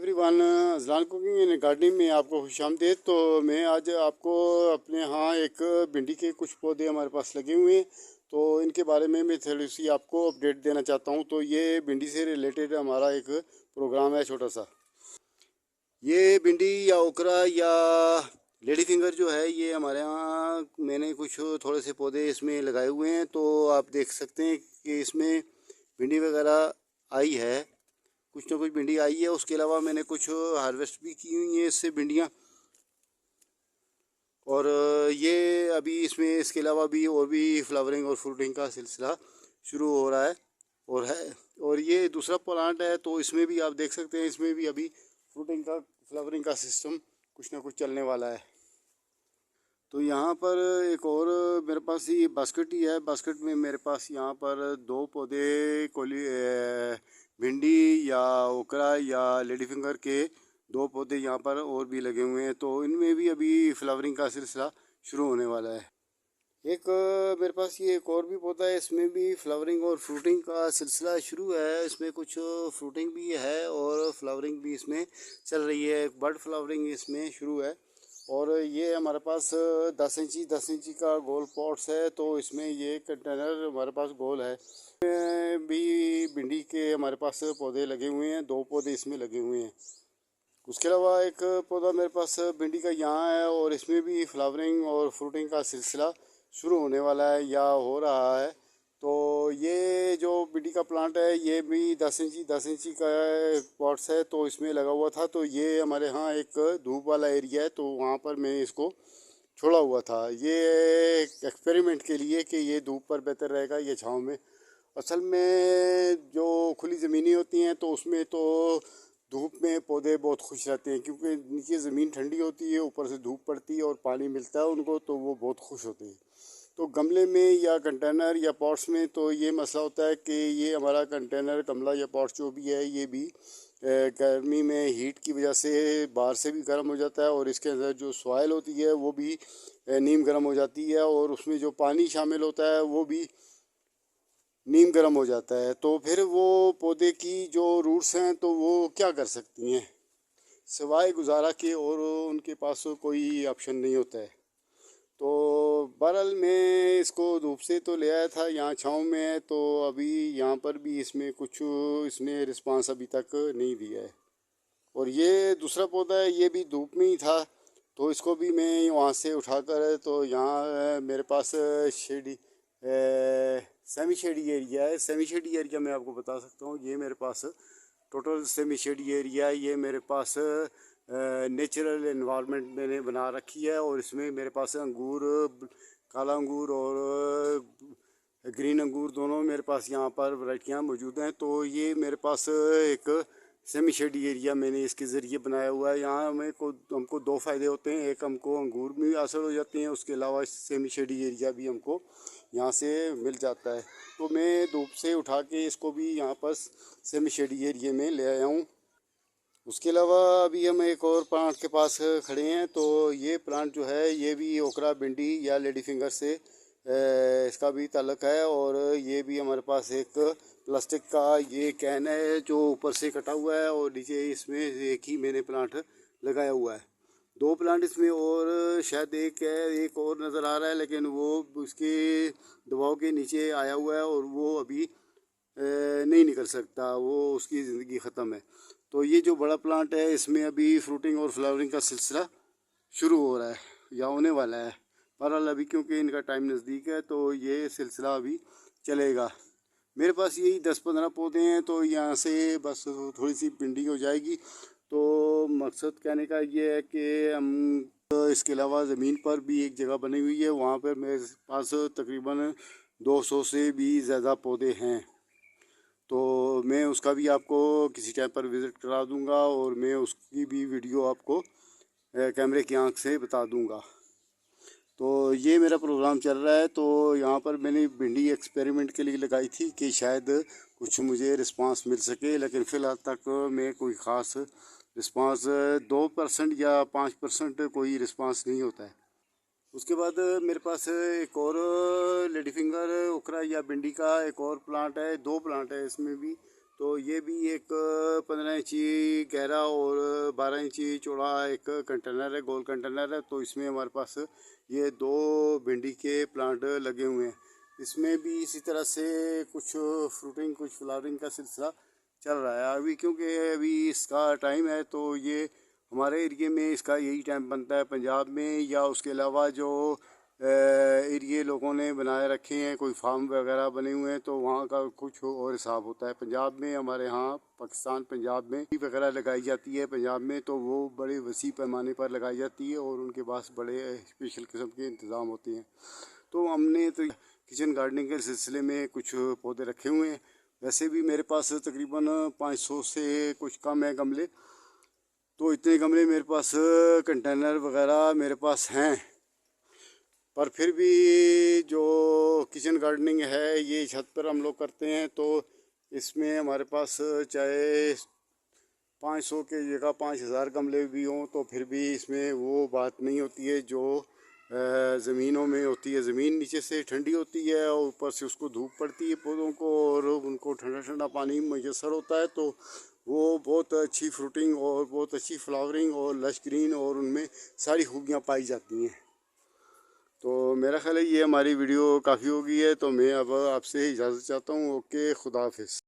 Everyone, Azlan cooking and gardening में आपको खुशामदीद। तो मैं आज आपको अपने यहाँ एक भिंडी के कुछ पौधे हमारे पास लगे हुए हैं, तो इनके बारे में मैं थोड़ी सी आपको अपडेट देना चाहता हूँ। तो ये भिंडी से रिलेटेड हमारा एक प्रोग्राम है छोटा सा। ये भिंडी या ओकरा या लेडी फिंगर जो है, ये हमारे यहाँ मैंने कुछ थोड़े से पौधे इसमें लगाए हुए हैं। तो आप देख सकते हैं कि इसमें भिंडी वगैरह आई है, कुछ ना कुछ भिंडी आई है। उसके अलावा मैंने कुछ हार्वेस्ट भी की हुई है इससे भिंडियाँ। और ये अभी इसमें इसके अलावा भी और भी फ्लावरिंग और फ्रूटिंग का सिलसिला शुरू हो रहा है और ये दूसरा प्लांट है, तो इसमें भी आप देख सकते हैं, इसमें भी अभी फ्रूटिंग का फ्लावरिंग का सिस्टम कुछ ना कुछ चलने वाला है। तो यहाँ पर एक और मेरे पास ये बास्केट ही है। बास्केट में मेरे पास यहाँ पर दो पौधे भिंडी या ओकरा या लेडी फिंगर के दो पौधे यहाँ पर और भी लगे हुए हैं। तो इनमें भी अभी फ्लावरिंग का सिलसिला शुरू होने वाला है। एक मेरे पास ये एक और भी पौधा है, इसमें भी फ्लावरिंग और फ्रूटिंग का सिलसिला शुरू है। इसमें कुछ फ्रूटिंग भी है और फ्लावरिंग भी इसमें चल रही है। बर्ड फ्लावरिंग इसमें शुरू है। और ये हमारे पास 10 इंची का गोल पॉट्स है। तो इसमें ये कंटेनर हमारे पास गोल है। भी भिंडी के हमारे पास पौधे लगे हुए हैं, दो पौधे इसमें लगे हुए हैं। उसके अलावा एक पौधा मेरे पास भिंडी का यहाँ है और इसमें भी फ्लावरिंग और फ्रूटिंग का सिलसिला शुरू होने वाला है या हो रहा है। तो ये जो भिंडी का प्लांट है, ये भी 10 इंची का पॉट्स है, तो इसमें लगा हुआ था। तो ये हमारे यहाँ एक धूप वाला एरिया है, तो वहाँ पर मैंने इसको छोड़ा हुआ था ये एक्सपेरिमेंट के लिए कि ये धूप पर बेहतर रहेगा या छाँव में। असल में जो खुली ज़मीनें होती हैं, तो उसमें तो धूप में पौधे बहुत खुश रहते हैं, क्योंकि नीचे ज़मीन ठंडी होती है, ऊपर से धूप पड़ती है और पानी मिलता है उनको, तो वो बहुत खुश होते हैं। तो गमले में या कंटेनर या पॉट्स में तो ये मसला होता है कि ये हमारा कंटेनर, गमला या पॉट्स जो भी है, ये भी गर्मी में हीट की वजह से बाहर से भी गर्म हो जाता है और इसके अंदर जो सॉइल होती है वो भी नीम गर्म हो जाती है और उसमें जो पानी शामिल होता है वो भी नीम गर्म हो जाता है। तो फिर वो पौधे की जो रूट्स हैं, तो वो क्या कर सकती हैं सिवाय गुजारा के, और उनके पास कोई ऑप्शन नहीं होता है। तो बहरहाल मैं इसको धूप से तो ले आया था, यहाँ छाँव में है। तो अभी यहाँ पर भी इसमें कुछ इसने रिस्पांस अभी तक नहीं दिया है। और ये दूसरा पौधा है, ये भी धूप में ही था, तो इसको भी मैं वहाँ से उठाकर, तो यहाँ मेरे पास शेडी सेमी शेडी एरिया है। सेमी शेडी एरिया मैं आपको बता सकता हूँ, ये मेरे पास टोटल सेमी शेडी एरिया है। ये मेरे पास नेचुरल एनवायरनमेंट मैंने बना रखी है और इसमें मेरे पास अंगूर, काला अंगूर और ग्रीन अंगूर दोनों मेरे पास यहाँ पर वैरायटियाँ मौजूद हैं। तो ये मेरे पास एक सेमी शेडी एरिया मैंने इसके ज़रिए बनाया हुआ है। यहाँ हमको दो फ़ायदे होते हैं, एक हमको अंगूर में भी हासिल हो जाते हैं, उसके अलावा सेमी शेडी एरिया भी हमको यहाँ से मिल जाता है। तो मैं धूप से उठा के इसको भी यहाँ पर सेमी शेडी एरिया में ले आया हूँ। उसके अलावा अभी हम एक और प्लांट के पास खड़े हैं। तो ये प्लांट जो है, ये भी ओकरा भिंडी या लेडी फिंगर से इसका भी ताल्लुक़ है। और ये भी हमारे पास एक प्लास्टिक का ये कैन है जो ऊपर से कटा हुआ है और नीचे इसमें एक ही मैंने प्लांट लगाया हुआ है। दो प्लांट इसमें और शायद एक है, एक और नज़र आ रहा है, लेकिन वो उसके दबाव के नीचे आया हुआ है और वो अभी नहीं निकल सकता, वो उसकी ज़िंदगी ख़त्म है। तो ये जो बड़ा प्लांट है, इसमें अभी फ्रूटिंग और फ्लावरिंग का सिलसिला शुरू हो रहा है या होने वाला है। बहरहाल अभी क्योंकि इनका टाइम नज़दीक है, तो ये सिलसिला अभी चलेगा। मेरे पास यही 10-15 पौधे हैं, तो यहाँ से बस थोड़ी सी भिंडी हो जाएगी। तो मकसद कहने का ये है कि हम इसके अलावा ज़मीन पर भी एक जगह बनी हुई है, वहाँ पर मेरे पास तकरीबन 200 से भी ज़्यादा पौधे हैं। तो मैं उसका भी आपको किसी टाइम पर विज़िट करा दूंगा और मैं उसकी भी वीडियो आपको कैमरे की आंख से बता दूंगा। तो ये मेरा प्रोग्राम चल रहा है। तो यहाँ पर मैंने भिंडी एक्सपेरिमेंट के लिए लगाई थी कि शायद कुछ मुझे रिस्पांस मिल सके, लेकिन फ़िलहाल तक मैं कोई ख़ास रिस्पांस 2% या 5% कोई रिस्पांस नहीं होता है। उसके बाद मेरे पास एक और लेडी फिंगर, ओकरा या भिंडी का एक और प्लांट है, दो प्लांट है इसमें भी। तो ये भी एक 15 इंची गहरा और 12 इंची चौड़ा एक कंटेनर है, गोल कंटेनर है। तो इसमें हमारे पास ये 2 भिंडी के प्लांट लगे हुए हैं। इसमें भी इसी तरह से कुछ फ्रूटिंग कुछ फ्लावरिंग का सिलसिला चल रहा है अभी, क्योंकि अभी इसका टाइम है। तो ये हमारे एरिए में इसका यही टाइम बनता है। पंजाब में या उसके अलावा जो एरिए लोगों ने बनाए रखे हैं, कोई फार्म वगैरह बने हुए हैं, तो वहाँ का कुछ और हिसाब होता है। पंजाब में हमारे यहाँ पाकिस्तान पंजाब में वगैरह लगाई जाती है पंजाब में, तो वो बड़े वसी पैमाने पर लगाई जाती है और उनके पास बड़े स्पेशल किस्म के इंतज़ाम होते हैं। तो हमने तो किचन गार्डनिंग के सिलसिले में कुछ पौधे रखे हुए हैं। वैसे भी मेरे पास तकरीबन 500 से कुछ कम है गमले। तो इतने गमले मेरे पास कंटेनर वगैरह मेरे पास हैं। पर फिर भी जो किचन गार्डनिंग है ये छत पर हम लोग करते हैं, तो इसमें हमारे पास चाहे 500 के जगह 5000 गमले भी हों, तो फिर भी इसमें वो बात नहीं होती है जो ज़मीनों में होती है। ज़मीन नीचे से ठंडी होती है और ऊपर से उसको धूप पड़ती है पौधों को, और उनको ठंडा ठंडा पानी मैसर होता है, तो वो बहुत अच्छी फ्रूटिंग और बहुत अच्छी फ्लावरिंग और लश ग्रीन और उनमें सारी खूबियाँ पाई जाती हैं। तो मेरा ख्याल है ये हमारी वीडियो काफ़ी हो गई है, तो मैं अब आपसे इजाज़त चाहता हूँ। ओके, खुदा हाफिज़।